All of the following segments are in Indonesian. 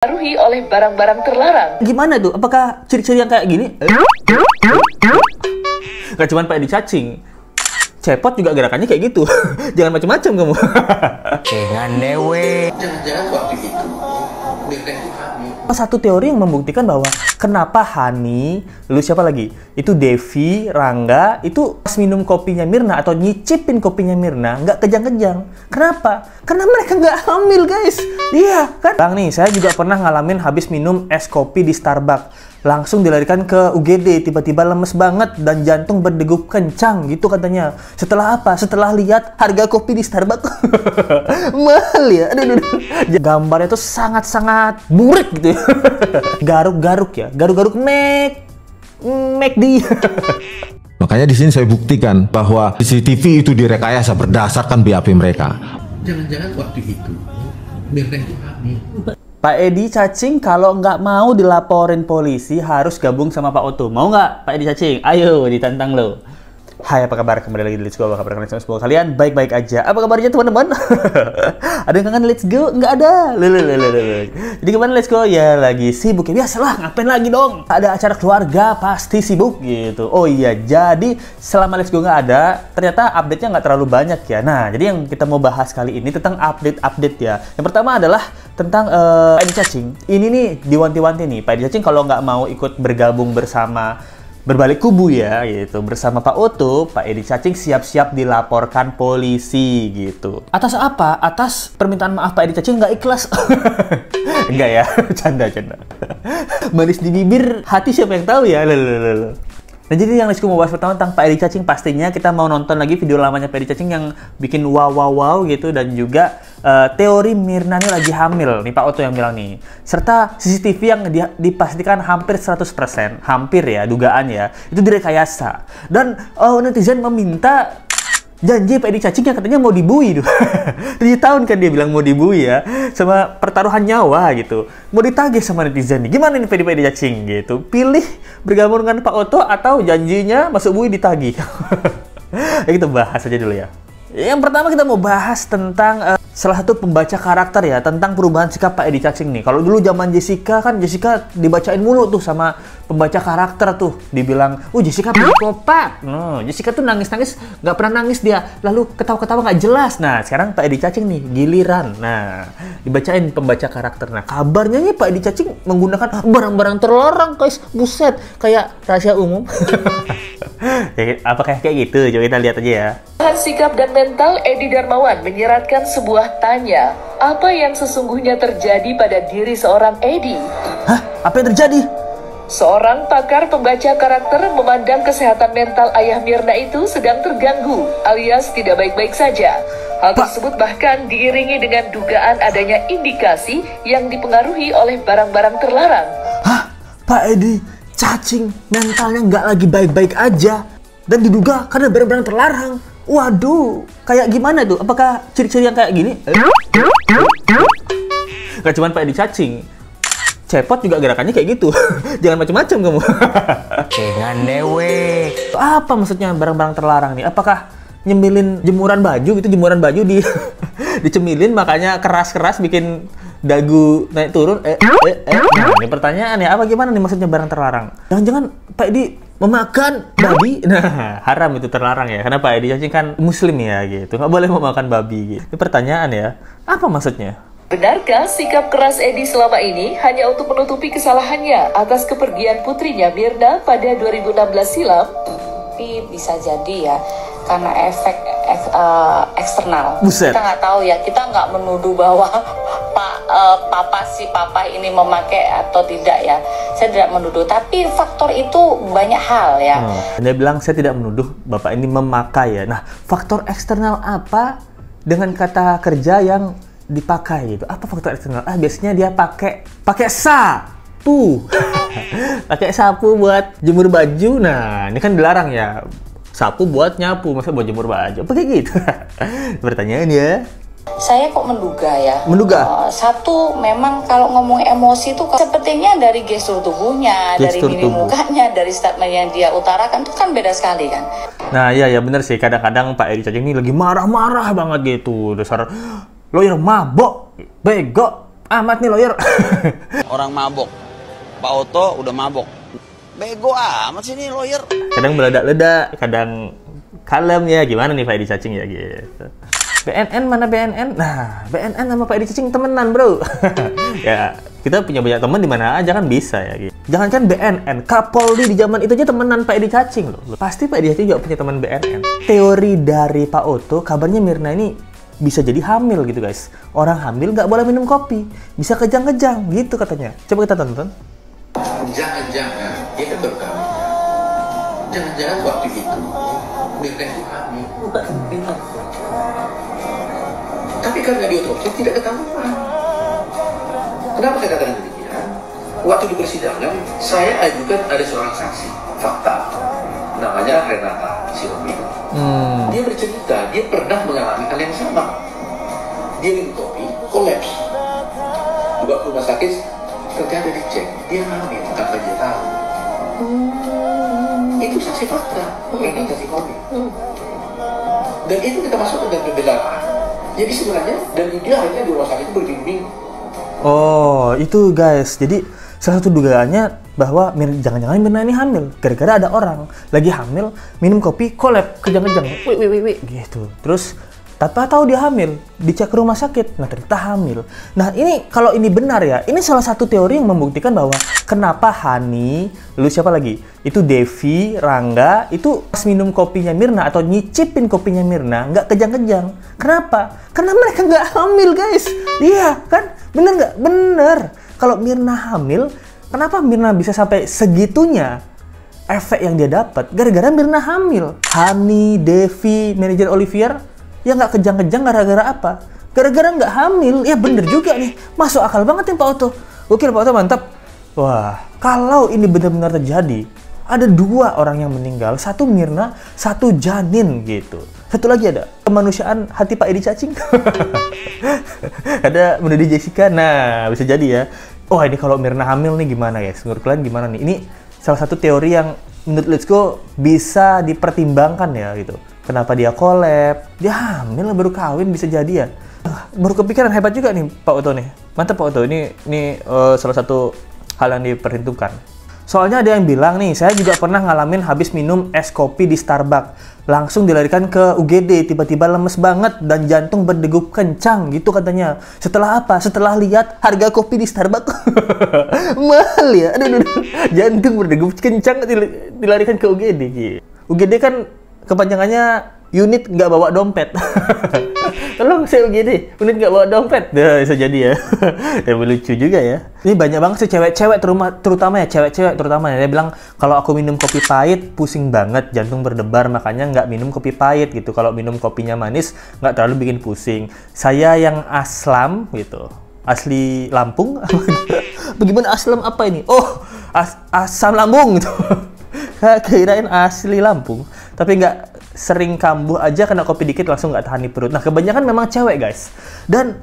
dipengaruhi oleh barang-barang terlarang. Gimana tuh? Apakah ciri-ciri yang kayak gini? Gak cuma Pak Edi cacing, cepot juga gerakannya kayak gitu. Jangan macam-macam kamu. Jangan dewe. Jangan-jangan waktu itu Mirna itu hamil. Satu teori yang membuktikan bahwa kenapa Hani, lalu siapa lagi? Itu Devi, Rangga, itu pas minum kopinya Mirna atau nyicipin kopinya Mirna nggak kejang-kejang. Kenapa? Karena mereka nggak hamil, guys. Iya, kan? Bang nih, saya juga pernah ngalamin habis minum es kopi di Starbucks. Langsung dilarikan ke UGD, tiba-tiba lemes banget dan jantung berdegup kencang gitu katanya. Setelah apa? Setelah lihat harga kopi di Starbucks. Mahal ya. Aduh. Gambarnya tuh sangat-sangat burik gitu ya. Garuk-garuk ya. Garuk-garuk McD. Makanya di sini saya buktikan bahwa CCTV itu direkayasa berdasarkan BAP mereka. Jangan-jangan waktu itu Mirna itu hamil. Pak Edi cacing kalau nggak mau dilaporin polisi harus gabung sama Pak Oto. Mau nggak Pak Edi cacing? Ayo ditantang lo. Hai, apa kabar? Kembali lagi di Let's Go. Apa kabar kalian semua? Kalian baik-baik aja. Apa kabarnya teman-teman? Ada yang kangen Let's Go? Nggak ada. Jadi kemana Let's Go? Ya lagi sibuk ya. Biasalah, ngapain lagi dong? Ada acara keluarga, pasti sibuk gitu. Oh iya, jadi selama Let's Go nggak ada, ternyata update-nya nggak terlalu banyak ya. Nah, jadi yang kita mau bahas kali ini tentang update ya. Yang pertama adalah tentang Pak Edi cacing. Ini nih diwanti-wanti nih. Pak Edi cacing kalau nggak mau ikut bergabung bersama berbalik kubu ya gitu bersama Pak Oto, Pak Edi cacing siap-siap dilaporkan polisi gitu. Atas apa? Atas permintaan maaf Pak Edi cacing nggak ikhlas. Enggak ya, canda. Manis di bibir, hati siapa yang tahu ya. Nah, jadi yang mau bahas pertama tentang Pak Edi cacing, pastinya kita mau nonton lagi video lamanya Pak Edi cacing yang bikin wow gitu, dan juga teori Mirna ini lagi hamil nih, Pak Oto yang bilang nih, serta CCTV yang dipastikan hampir 100%, hampir ya, dugaan ya, itu direkayasa. Dan netizen meminta janji Pak Edi cacing yang katanya mau dibui tuh. 7 tahun kan dia bilang mau dibui ya, sama pertaruhan nyawa gitu. Mau ditagih sama netizen nih. Gimana nih Pak Edi cacing gitu? Pilih bergabung dengan Pak Oto atau janjinya masuk bui ditagih? Ya kita bahas aja dulu ya. Yang pertama kita mau bahas tentang salah satu pembaca karakter ya, tentang perubahan sikap Pak Edi cacing nih. Kalau dulu zaman Jessica kan, Jessica dibacain mulu tuh sama pembaca karakter tuh, dibilang, Jessica psikopat. No, Jessica tuh nangis-nangis, nggak pernah nangis dia, lalu ketawa-ketawa nggak jelas. Nah, sekarang Pak Edi cacing nih, giliran. Nah, dibacain pembaca karakter. Nah, kabarnya nih Pak Edi cacing menggunakan barang-barang terlarang, guys. Buset, kayak rahasia umum. Ya, apakah kayak gitu? Coba kita lihat aja ya. Sikap dan mental Edi Darmawan menyeratkan sebuah tanya, apa yang sesungguhnya terjadi pada diri seorang Edi? Hah? Apa yang terjadi? Seorang pakar pembaca karakter memandang kesehatan mental ayah Mirna itu sedang terganggu, alias tidak baik-baik saja. Hal tersebut bahkan diiringi dengan dugaan adanya indikasi yang dipengaruhi oleh barang-barang terlarang. Hah? Pak Edi cacing mentalnya nggak lagi baik-baik aja, dan diduga karena barang-barang terlarang. Waduh, kayak gimana tuh? Apakah ciri-ciri yang kayak gini? Gak cuma Pak Edi cacing, cepot juga gerakannya kayak gitu. Jangan macam-macam kamu. Jangan dewe. Apa maksudnya barang-barang terlarang nih? Apakah nyemilin jemuran baju gitu, jemuran baju dicemilin makanya keras-keras bikin dagu naik turun? Nah, ini pertanyaan ya, apa gimana nih maksudnya barang terlarang? Jangan-jangan Pak Edi memakan babi? Nah, haram itu, terlarang ya, karena Pak Edi cacing kan muslim ya gitu, nggak boleh memakan babi gitu. Ini pertanyaan ya, apa maksudnya? Benarkah sikap keras Edi selama ini hanya untuk menutupi kesalahannya atas kepergian putrinya Mirna pada 2016 silam? Tapi bisa jadi ya, karena efek eksternal. Buset. Kita nggak tahu ya, kita nggak menuduh bahwa papa ini memakai atau tidak ya. Saya tidak menuduh, tapi faktor itu banyak hal ya. Dia bilang saya tidak menuduh bapak ini memakai ya. Nah, faktor eksternal apa dengan kata kerja yang dipakai gitu? Apa faktor eksternal? Biasanya dia pakai sapu. Pakai sapu buat jemur baju. Nah, ini kan dilarang ya. Sapu buat nyapu, masa buat jemur baju? Apa kayak gitu? Pertanyaan ya. Saya kok menduga ya. Menduga? Satu, memang kalau ngomong emosi itu sepertinya dari gestur tubuhnya, dari mimik mukanya, dari statement yang dia utarakan itu kan beda sekali kan. Nah, iya bener sih. Kadang-kadang Pak Edi cacing ini lagi marah-marah banget gitu. Dasar lawyer mabok, bego, amat nih lawyer. Orang mabok. Pak Oto udah mabok. Bego amat sih nih lawyer. Kadang meledak-ledak, kadang kalem ya. Gimana nih Pak Edi Cacing ya gitu. BNN mana BNN? Nah, BNN sama Pak Edi Cacing temenan, bro. Ya, kita punya banyak teman di mana aja kan bisa ya gitu. Jangankan BNN, Kapolri di zaman itu aja temenan Pak Edi Cacing loh. Pasti Pak Edi Cacing juga punya teman BNN. Teori dari Pak Oto, kabarnya Mirna ini bisa jadi hamil gitu guys. Orang hamil nggak boleh minum kopi, bisa kejang-kejang gitu katanya. Coba kita tonton. Jangan-jangan dia kan baru hamil. Jangan-jangan waktu itu Mirna itu hamil. Tapi karena diotopsi tidak ketahuan. Kenapa saya katakan demikian? Waktu di persidangan, saya ajukan ada seorang saksi fakta, namanya Renata Sihobi. Dia bercerita, dia pernah mengalami hal yang sama. Dia minum kopi, kolaps. Dibawa ke rumah sakit, ternyata dicek, dia hamil tanpa dia tahu. Itu saksi fakta, Renata Sihobi. Dan itu kita masukkan dalam pembelaan. Jadi sebenarnya dan dia hanya di rumah sakit itu berminggu. Oh, itu guys. Jadi salah satu dugaannya bahwa jangan-jangan Mirna ini hamil. Gara-gara ada orang lagi hamil minum kopi kolab kejang-kejang. Wih gitu. Terus tanpa tahu dia hamil, dicek ke rumah sakit, nah ternyata hamil. Nah ini kalau ini benar ya, ini salah satu teori yang membuktikan bahwa kenapa Hani, lalu siapa lagi? Itu Devi, Rangga, itu pas minum kopinya Mirna atau nyicipin kopinya Mirna, nggak kejang-kejang. Kenapa? Karena mereka nggak hamil guys. Iya kan? Bener nggak? Bener. Kalau Mirna hamil, kenapa Mirna bisa sampai segitunya? Efek yang dia dapat gara-gara Mirna hamil. Hani, Devi, manajer Olivier, ya nggak kejang-kejang gara-gara apa? Gara-gara nggak hamil. Ya bener juga nih. Masuk akal banget nih Pak Oto. Oke Pak Oto, mantap. Wah, kalau ini benar-benar terjadi, ada 2 orang yang meninggal. Satu Mirna, satu janin gitu. Satu lagi ada kemanusiaan hati Pak Edi Cacing. Ada Bunda Jessica. Nah, bisa jadi ya. Oh, ini kalau Mirna hamil nih gimana guys? Menurut kalian gimana nih? Ini salah satu teori yang menurut Let's Go bisa dipertimbangkan ya gitu. Kenapa dia collab? Dia hamil baru kawin bisa jadi ya. Baru kepikiran, hebat juga nih Pak Oto nih. Mantap Pak Oto. Ini salah satu hal yang diperhitungkan. Soalnya ada yang bilang nih, saya juga pernah ngalamin habis minum es kopi di Starbucks. Langsung dilarikan ke UGD, tiba-tiba lemes banget dan jantung berdegup kencang gitu katanya. Setelah apa? Setelah lihat harga kopi di Starbucks. Mahal ya? Aduh. Jantung berdegup kencang dilarikan ke UGD. UGD kan kepanjangannya unit nggak bawa dompet. Tolong saya UGD, unit nggak bawa dompet. Nah, bisa jadi ya. Ya lucu juga ya. Ini banyak banget sih cewek-cewek terutama ya, cewek-cewek terutama ya. Dia bilang kalau aku minum kopi pahit pusing banget, jantung berdebar, makanya nggak minum kopi pahit gitu. Kalau minum kopinya manis nggak terlalu bikin pusing. Saya yang aslam gitu, asli Lampung. Bagaimana aslam apa ini? Oh, asam lambung gitu. Kirain asli Lampung, tapi nggak sering kambuh aja kena kopi dikit langsung nggak tahan di perut. Nah kebanyakan memang cewek guys. Dan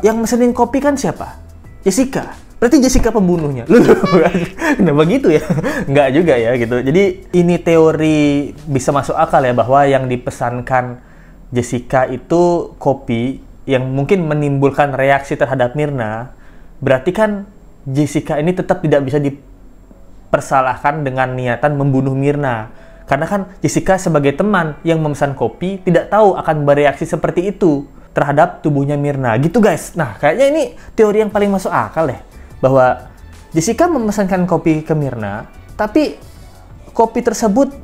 yang mesenin kopi kan siapa? Jessica. Berarti Jessica pembunuhnya. Kenapa gitu ya? Nggak juga ya gitu. Jadi ini teori bisa masuk akal ya bahwa yang dipesankan Jessica itu kopi yang mungkin menimbulkan reaksi terhadap Mirna. Berarti kan Jessica ini tetap tidak bisa dipersalahkan dengan niatan membunuh Mirna. Karena kan Jessica sebagai teman yang memesan kopi tidak tahu akan bereaksi seperti itu terhadap tubuhnya Mirna. Gitu guys. Nah kayaknya ini teori yang paling masuk akal deh. Bahwa Jessica memesankan kopi ke Mirna, tapi kopi tersebut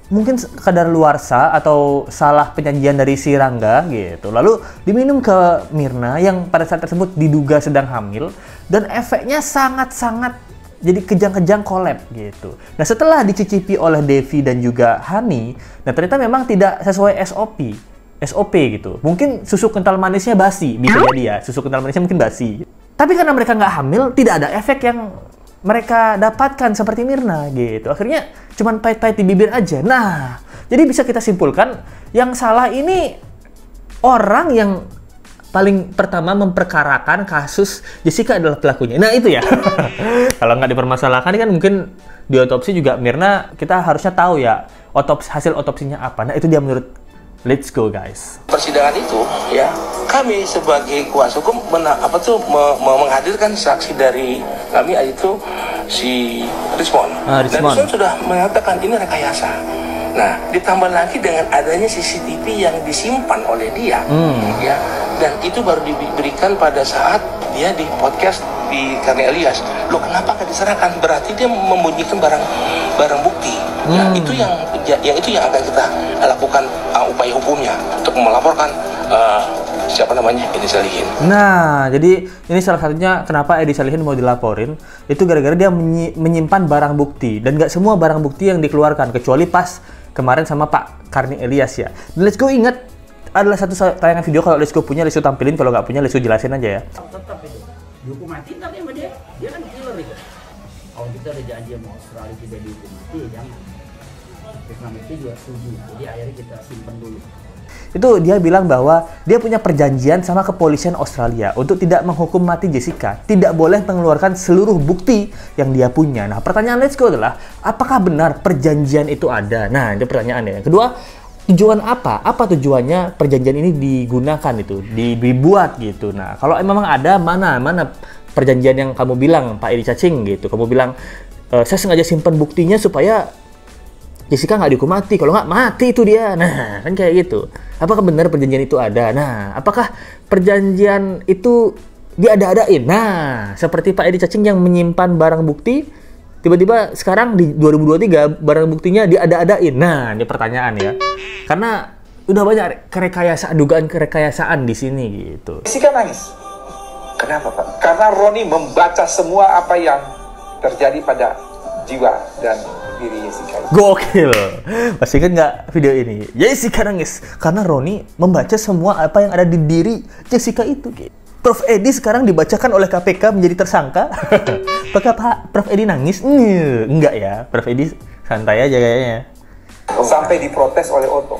mungkin kadaluarsa atau salah penyajian dari si Rangga gitu. Lalu diminum ke Mirna yang pada saat tersebut diduga sedang hamil. Dan efeknya sangat-sangat jadi kejang-kejang collab gitu. Nah setelah dicicipi oleh Devi dan juga Hani, nah ternyata memang tidak sesuai SOP gitu. Mungkin susu kental manisnya basi, bisa jadi ya. Susu kental manisnya mungkin basi. Tapi karena mereka nggak hamil, tidak ada efek yang mereka dapatkan seperti Mirna gitu. Akhirnya cuman pahit-pahit di bibir aja. Nah, jadi bisa kita simpulkan yang salah ini orang yang paling pertama memperkarakan kasus Jessica adalah pelakunya. Nah itu ya. Kalau nggak dipermasalahkan kan mungkin di otopsi juga Mirna kita harusnya tahu ya hasil otopsinya apa. Nah itu dia menurut Let's go guys. Persidangan itu ya, kami sebagai kuasa hukum menghadirkan saksi dari kami, yaitu si Rismon. Dan Rismon sudah mengatakan ini rekayasa. Nah, ditambah lagi dengan adanya CCTV yang disimpan oleh dia, ya, dan itu baru diberikan pada saat dia di podcast di Karni Elias. Loh, kenapa gak diserahkan? Berarti dia membunyikan barang bukti. Nah, itu yang akan kita lakukan upaya hukumnya untuk melaporkan Edi Salihin. Nah, jadi ini salah satunya kenapa Edi Salihin mau dilaporin, itu gara-gara dia menyimpan barang bukti, dan nggak semua barang bukti yang dikeluarkan, kecuali pas kemarin sama Pak Karni Elias ya. Dan Let's Go ingat, adalah satu tayangan video, kalau Let's Go punya Let's Go tampilin, kalau nggak punya Let's Go jelasin aja ya. Tetap itu dihukum mati, tapi sama dia kan killer itu. Kalau kita ada janji sama Australia tidak dihukum mati, ya jangan. Vietnam itu juga setuju, jadi akhirnya kita simpen dulu. Itu dia bilang bahwa dia punya perjanjian sama kepolisian Australia untuk tidak menghukum mati Jessica, tidak boleh mengeluarkan seluruh bukti yang dia punya. Nah, pertanyaan Let's Go adalah, apakah benar perjanjian itu ada? Nah, itu pertanyaannya. Kedua, tujuan apa? Apa tujuannya perjanjian ini digunakan itu, dibuat gitu. Nah, kalau memang ada, mana perjanjian yang kamu bilang, Pak Edi Cacing gitu. Kamu bilang, saya sengaja simpan buktinya supaya Jessica nggak dihukum mati, kalau nggak mati itu dia. Nah, kan kayak gitu. Apakah benar perjanjian itu ada? Nah, apakah perjanjian itu diada-adain? Nah, seperti Pak Edi Cacing yang menyimpan barang bukti, tiba-tiba sekarang di 2023 barang buktinya diada-adain. Nah, ini pertanyaan ya. Karena udah banyak dugaan kerekayasaan di sini gitu. Jessica nangis. Kenapa, Pak? Karena Roni membaca semua apa yang terjadi pada jiwa dan diri Jessica. Gokil. Masih ingat nggak video ini? Jessica nangis karena Roni membaca semua apa yang ada di diri Jessica itu. Prof Edi sekarang dibacakan oleh KPK menjadi tersangka. Apakah Prof Edi nangis? Enggak ya. Prof Edi santai aja kayaknya. Sampai diprotes oleh Otto.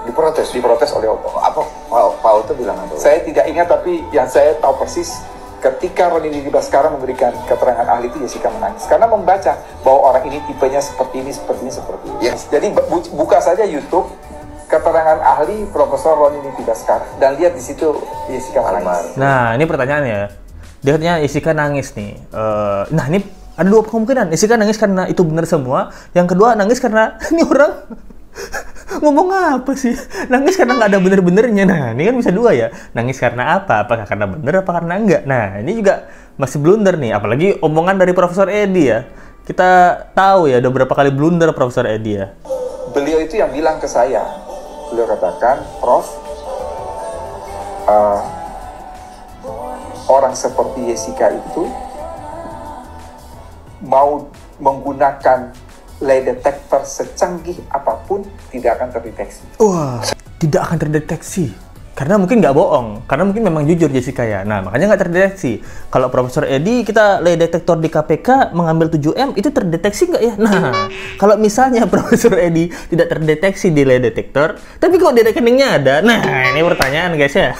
Diprotes oleh Otto. Apa Pak Otto bilang apa? Saya tidak ingat, tapi yang saya tahu persis, ketika Roni Dibaskara memberikan keterangan ahli itu, Jessica menangis karena membaca bahwa orang ini tipenya seperti ini. Yes. Jadi buka saja YouTube keterangan ahli Profesor Roni Dibaskara dan lihat di situ Jessica menangis. Nah, ini pertanyaannya. Dia katanya Jessica nangis nih. Nah, ini ada dua kemungkinan. Jessica nangis karena itu benar semua. Yang kedua nangis karena ini orang ngomong apa sih? Nangis karena nggak ada bener-benernya. Nah, ini kan bisa dua ya. Nangis karena apa? Apakah karena bener apa karena enggak? Nah, ini juga masih blunder nih. Apalagi omongan dari Profesor Edi ya. Kita tahu ya, udah berapa kali blunder Profesor Edi ya. Beliau itu yang bilang ke saya. Beliau katakan, Prof, orang seperti Jessica itu mau menggunakan lie detector secanggih apapun tidak akan terdeteksi. Wah, tidak akan terdeteksi. Karena mungkin nggak bohong. Karena mungkin memang jujur Jessica ya. Nah, makanya nggak terdeteksi. Kalau Profesor Edi, kita lie detector di KPK mengambil 7M, itu terdeteksi nggak ya? Nah, kalau misalnya Profesor Edi tidak terdeteksi di lie detector, tapi kok di rekeningnya ada? Nah, ini pertanyaan guys ya.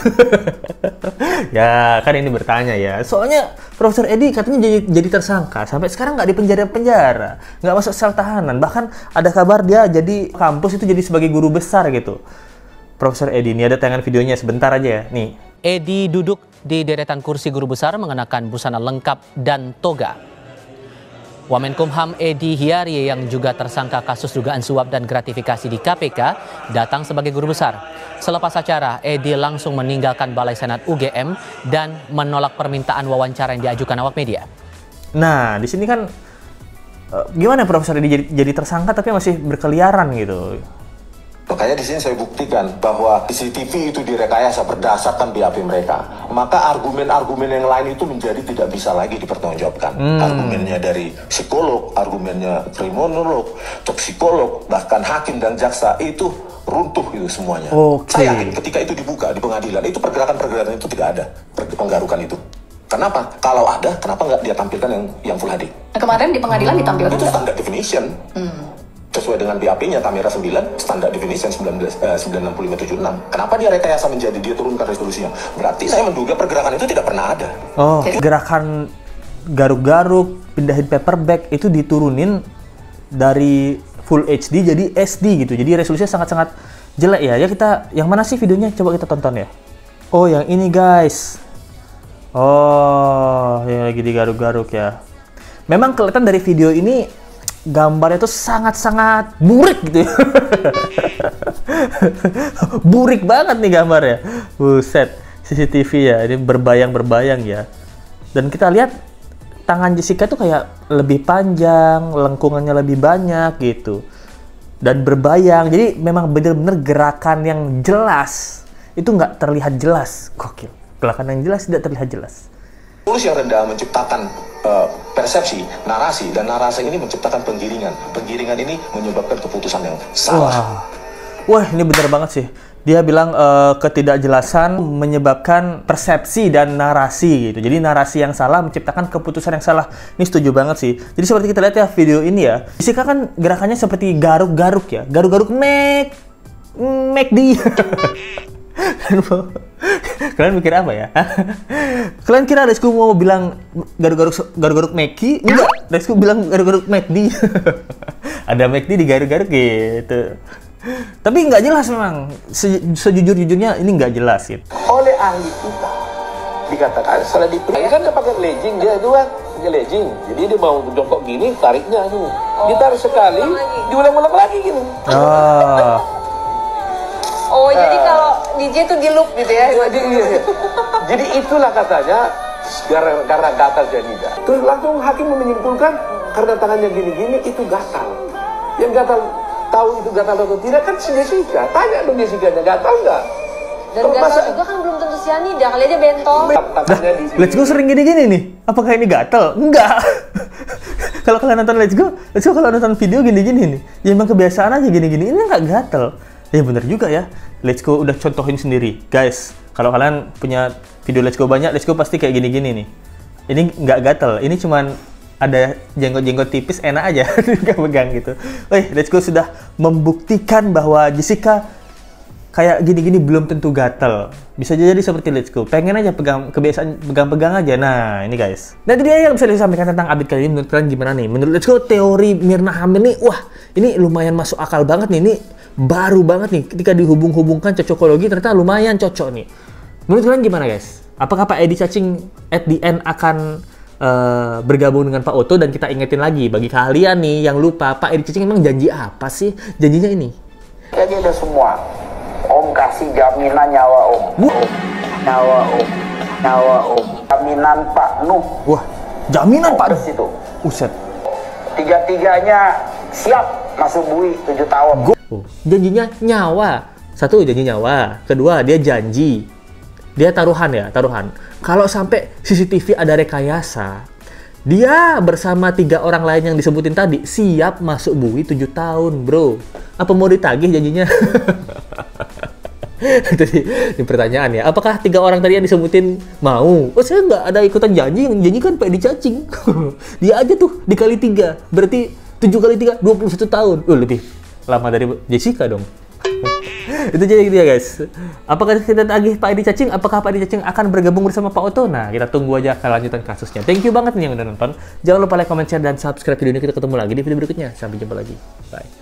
Ya, kan ini bertanya ya. Soalnya Profesor Edi katanya jadi tersangka. Sampai sekarang nggak di penjara. Nggak masuk sel tahanan. Bahkan ada kabar dia jadi kampus itu jadi sebagai guru besar gitu. Profesor Edi, ini ada tayangan videonya sebentar aja ya, nih. Edi duduk di deretan kursi guru besar mengenakan busana lengkap dan toga. Wamenkumham Edi Hiarie yang juga tersangka kasus dugaan suap dan gratifikasi di KPK datang sebagai guru besar. Selepas acara, Edi langsung meninggalkan Balai Senat UGM dan menolak permintaan wawancara yang diajukan awak media. Nah, di sini kan gimana Profesor Edi jadi tersangka tapi masih berkeliaran gitu. Makanya di sini saya buktikan bahwa CCTV itu direkayasa berdasarkan BAP mereka. Maka argumen-argumen yang lain itu menjadi tidak bisa lagi dipertanggungjawabkan. Argumennya dari psikolog, argumennya kriminolog, toksikolog, bahkan hakim dan jaksa itu runtuh itu semuanya. Saya yakin ketika itu dibuka di pengadilan, itu pergerakan-pergerakan itu tidak ada, penggarukan itu. Kenapa? Kalau ada, kenapa nggak dia tampilkan yang full HD? Kemarin di pengadilan ditampilkan. Itu standar definition. Sesuai dengan BAP-nya kamera 9, standar definition 96576. Kenapa dia rekayasa menjadi dia turunkan resolusinya? Berarti saya menduga pergerakan itu tidak pernah ada. Oh, gerakan garuk-garuk, pindahin paperback itu diturunin dari full HD jadi SD gitu. Jadi resolusinya sangat-sangat jelek ya. Ya kita, yang mana sih videonya? Coba kita tonton ya. Oh, yang ini guys. Oh, yang lagi digaruk-garuk ya. Memang kelihatan dari video ini gambarnya tuh sangat-sangat burik gitu ya. Burik banget nih gambarnya. Buset, CCTV ya, ini berbayang-berbayang ya. Dan kita lihat tangan Jessica tuh kayak lebih panjang, lengkungannya lebih banyak gitu. Dan berbayang, jadi memang bener-bener gerakan yang jelas. Itu nggak terlihat jelas. Gokil. Gerakan yang jelas tidak terlihat jelas. Pulus yang rendah menciptakan persepsi, narasi, dan narasi ini menciptakan penggiringan. Penggiringan ini menyebabkan keputusan yang salah. Wah, ini benar banget sih. Dia bilang ketidakjelasan menyebabkan persepsi dan narasi gitu. Jadi narasi yang salah menciptakan keputusan yang salah. Ini setuju banget sih. Jadi seperti kita lihat ya video ini ya. Jessica kan gerakannya seperti garuk-garuk ya. Garuk-garuk McD. Kalian mikir apa ya? Kalian kira Resku mau bilang garuk-garuk Meki? Enggak, Resku bilang garuk-garuk McD. Ada McD digaruk-garuk gitu. Tapi nggak jelas memang. Sejujur-jujurnya ini nggak jelas gitu. Oleh ahli kita dikatakan salah diperiksa. Kan dia pakai legging, dia itu kan pakai legging. Jadi dia mau jongkok gini, tariknya tuh. Ditarik sekali, diulang-ulang lagi gitu. Oh, jadi kalau DJ itu di loop gitu ya? Jadi itulah katanya karena gatal cyanida. Terus langsung hakim menyimpulkan karena tangannya gini-gini itu gatal. Yang gatal tahu itu gatal atau tidak kan si Jessica. Tanya dong Jessica-nya, gatal nggak? Dan gatal juga kan belum tentu cyanida, kali aja bentol. Let's Go sering gini-gini nih. Apakah ini gatal? Enggak. Kalau kalian nonton Let's Go kalau nonton video gini-gini nih, ya emang kebiasaan aja gini-gini. Ini nggak gatal. Ya bener juga ya. Let's Go udah contohin sendiri. Guys, kalau kalian punya video Let's Go banyak, Let's Go pasti kayak gini-gini nih. Ini nggak gatel. Ini cuman ada jenggot-jenggot tipis, enak aja pegang gitu. Let's Go sudah membuktikan bahwa Jessica kayak gini-gini belum tentu gatel. Bisa jadi seperti Let's Go. Pengen aja kebiasaan pegang-pegang aja. Nah, ini guys. Nah, itu dia yang bisa disampaikan tentang update kali ini. Menurut kalian gimana nih? Menurut Let's Go, teori Mirna hamil nih, wah, ini lumayan masuk akal banget nih. Ini baru banget nih. Ketika dihubung-hubungkan cocokologi, ternyata lumayan cocok nih. Menurut kalian gimana guys? Apakah Pak Edi Cacing at the end akan bergabung dengan Pak Otto? Dan kita ingetin lagi, bagi kalian nih yang lupa, Pak Edi Cacing emang janji apa sih? Janjinya ini. Jadi ada semua. Om kasih jaminan nyawa Om. Nyawa Om. Nyawa Om. Jaminan Pak Nuh. Wah, jaminan Pak Nuh itu. Uset. Tiga-tiganya siap masuk bui 7 tahun. Janjinya nyawa. Satu, janji nyawa. Kedua, dia janji. Dia taruhan. Kalau sampai CCTV ada rekayasa, dia bersama 3 orang lain yang disebutin tadi siap masuk bui 7 tahun, bro. Apa mau ditagih janjinya? Itu di pertanyaan ya. Apakah 3 orang tadi yang disebutin mau? Oh, saya nggak ada ikutan janji. Yang janji kan Pak Edi Cacing. Dia aja tuh dikali 3. Berarti 7 kali 3, 21 tahun. Lebih lama dari Jessica dong. Itu jadi dia guys. Apakah kita tagih Pak Edi Cacing? Apakah Pak Edi Cacing akan bergabung bersama Pak Otto? Nah, kita tunggu aja kelanjutan kasusnya. Thank you banget nih yang udah nonton. Jangan lupa like, comment, share, dan subscribe video ini. Kita ketemu lagi di video berikutnya. Sampai jumpa lagi. Bye.